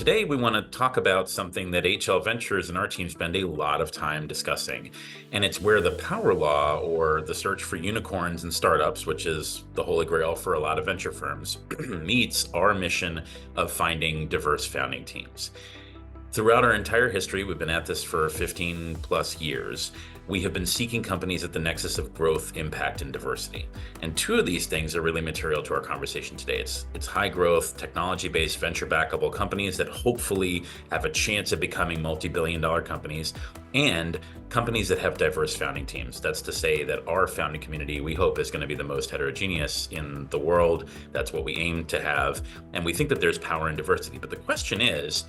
today we want to talk about something that HL Ventures and our team spend a lot of time discussing. And it's where the power law, or the search for unicorns and startups, which is the holy grail for a lot of venture firms, meets our mission of finding diverse founding teams. Throughout our entire history, we've been at this for 15 plus years. We have been seeking companies at the nexus of growth, impact, and diversity. And two of these things are really material to our conversation today. It's high growth, technology-based, venture-backable companies that hopefully have a chance of becoming multi-billion-dollar companies, and companies that have diverse founding teams. That's to say that our founding community, we hope, is going to be the most heterogeneous in the world. That's what we aim to have. And we think that there's power in diversity. But the question is,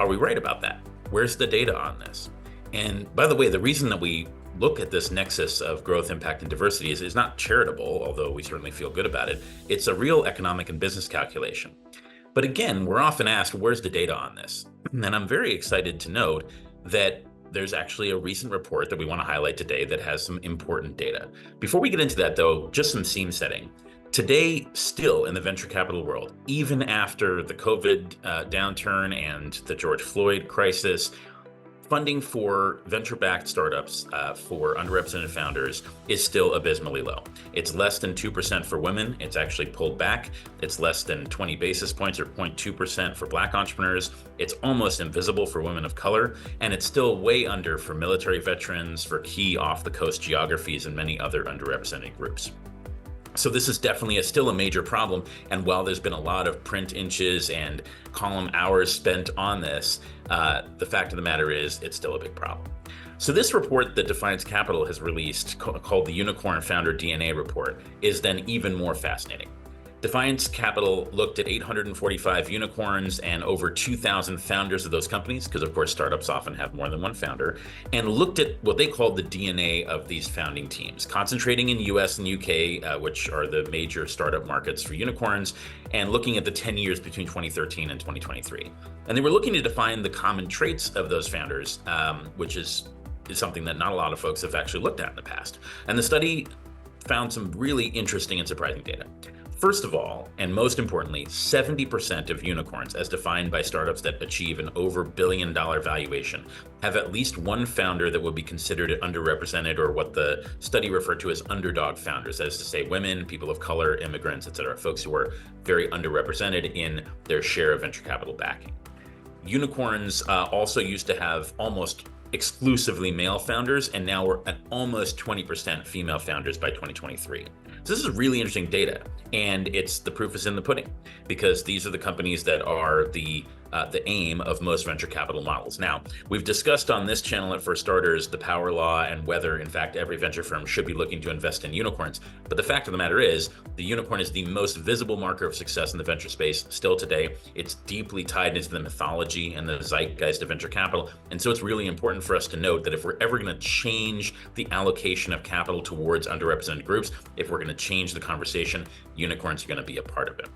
are we right about that? Where's the data on this? And by the way, the reason that we look at this nexus of growth, impact, and diversity is not charitable, although we certainly feel good about it. It's a real economic and business calculation. But again, we're often asked, where's the data on this? And I'm very excited to note that there's actually a recent report that we want to highlight today that has some important data. Before we get into that, though, just some scene setting. Today, still in the venture capital world, even after the COVID downturn and the George Floyd crisis, funding for venture-backed startups for underrepresented founders is still abysmally low. It's less than 2% for women. It's actually pulled back. It's less than 20 basis points, or 0.2% for Black entrepreneurs. It's almost invisible for women of color, and it's still way under for military veterans, for key off-the-coast geographies, and many other underrepresented groups. So this is definitely still a major problem. And while there's been a lot of print inches and column hours spent on this, the fact of the matter is it's still a big problem. So this report that Defiance Capital has released, called the Unicorn Founder DNA Report, is then even more fascinating. Defiance Capital looked at 845 unicorns and over 2,000 founders of those companies, because of course startups often have more than one founder, and looked at what they called the DNA of these founding teams, concentrating in US and UK, which are the major startup markets for unicorns, and looking at the 10 years between 2013 and 2023. And they were looking to define the common traits of those founders, which is something that not a lot of folks have actually looked at in the past. And the study found some really interesting and surprising data. First of all, and most importantly, 70% of unicorns, as defined by startups that achieve an over $1 billion valuation, have at least one founder that would be considered underrepresented, or what the study referred to as underdog founders, that is to say women, people of color, immigrants, etc., folks who are very underrepresented in their share of venture capital backing. Unicorns also used to have almost exclusively male founders, and now we're at almost 20% female founders by 2023. So this is really interesting data, and the proof is in the pudding, because these are the companies that are the aim of most venture capital models. Now, we've discussed on this channel at For Starters the power law and whether, in fact, every venture firm should be looking to invest in unicorns. But the fact of the matter is, the unicorn is the most visible marker of success in the venture space still today. It's deeply tied into the mythology and the zeitgeist of venture capital. And so it's really important for us to note that if we're ever going to change the allocation of capital towards underrepresented groups, if we're going to change the conversation, unicorns are going to be a part of it.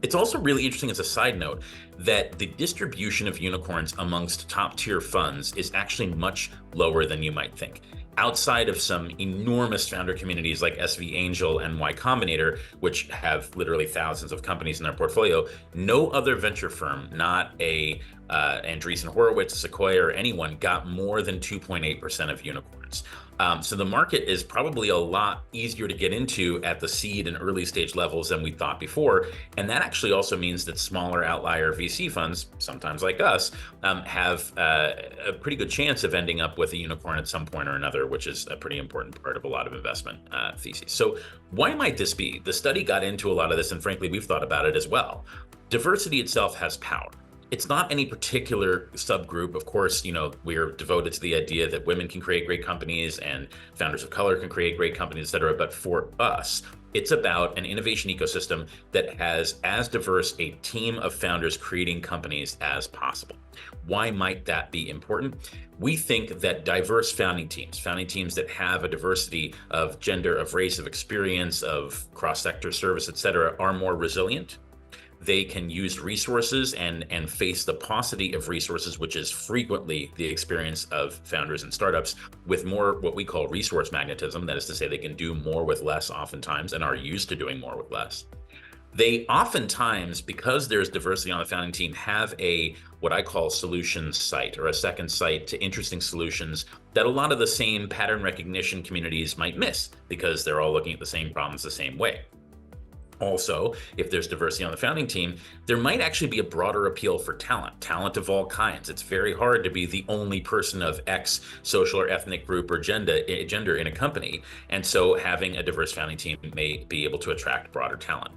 It's also really interesting as a side note that the distribution of unicorns amongst top tier funds is actually much lower than you might think. Outside of some enormous founder communities like SV Angel and Y Combinator, which have literally thousands of companies in their portfolio, no other venture firm, not Andreessen Horowitz, Sequoia, or anyone, got more than 2.8% of unicorns. So the market is probably a lot easier to get into at the seed and early stage levels than we thought before. And that actually also means that smaller outlier VC funds, sometimes like us, have a pretty good chance of ending up with a unicorn at some point or another, which is a pretty important part of a lot of investment theses. So why might this be? The study got into a lot of this, and frankly, we've thought about it as well. Diversity itself has power. It's not any particular subgroup. Of course, we're devoted to the idea that women can create great companies and founders of color can create great companies, et cetera. But for us, it's about an innovation ecosystem that has as diverse a team of founders creating companies as possible. Why might that be important? We think that diverse founding teams that have a diversity of gender, of race, of experience, of cross-sector service, et cetera, are more resilient. They can use resources and face the paucity of resources, which is frequently the experience of founders and startups, with more what we call resource magnetism. That is to say, they can do more with less oftentimes and are used to doing more with less. They oftentimes, because there's diversity on the founding team, have a what I call solution site, or a second site to interesting solutions that a lot of the same pattern recognition communities might miss because they're all looking at the same problems the same way. Also, if there's diversity on the founding team, there might actually be a broader appeal for talent of all kinds. It's very hard to be the only person of X social or ethnic group or gender in a company. And so having a diverse founding team may be able to attract broader talent.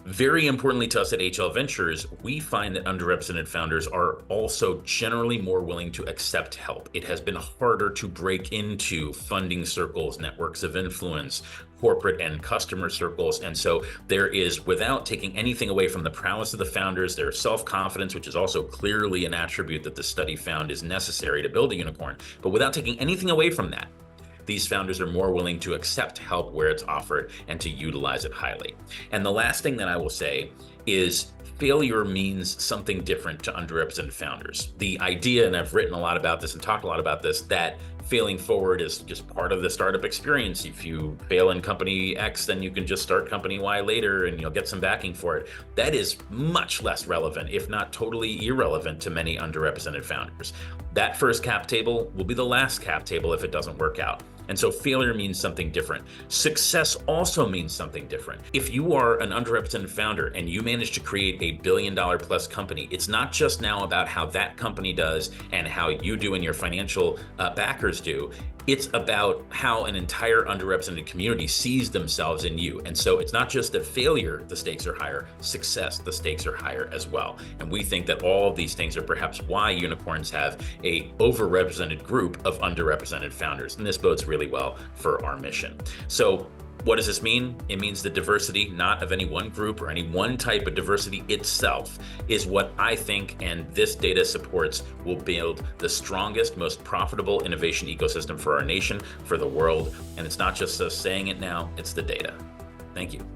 Very importantly to us at HL Ventures, we find that underrepresented founders are also generally more willing to accept help. It has been harder to break into funding circles, networks of influence, corporate and customer circles. And so there is, without taking anything away from the prowess of the founders, their self-confidence, which is also clearly an attribute that the study found is necessary to build a unicorn. But without taking anything away from that, these founders are more willing to accept help where it's offered and to utilize it highly. And the last thing that I will say is failure means something different to underrepresented founders. The idea, and I've written a lot about this and talked a lot about this, that failing forward is just part of the startup experience. If you fail in company X, then you can just start company Y later and you'll get some backing for it. That is much less relevant, if not totally irrelevant, to many underrepresented founders. That first cap table will be the last cap table if it doesn't work out. And so failure means something different. Success also means something different. If you are an underrepresented founder and you manage to create a $1 billion plus company, it's not just now about how that company does and how you do and your financial backers do. It's about how an entire underrepresented community sees themselves in you. And so it's not just that failure, the stakes are higher, success, the stakes are higher as well. And we think that all of these things are perhaps why unicorns have a overrepresented group of underrepresented founders. And this bodes really well for our mission. So what does this mean? It means the diversity, not of any one group or any one type of diversity itself, is what I think, and this data supports, will build the strongest, most profitable innovation ecosystem for our nation, for the world. And it's not just us saying it now, it's the data. Thank you.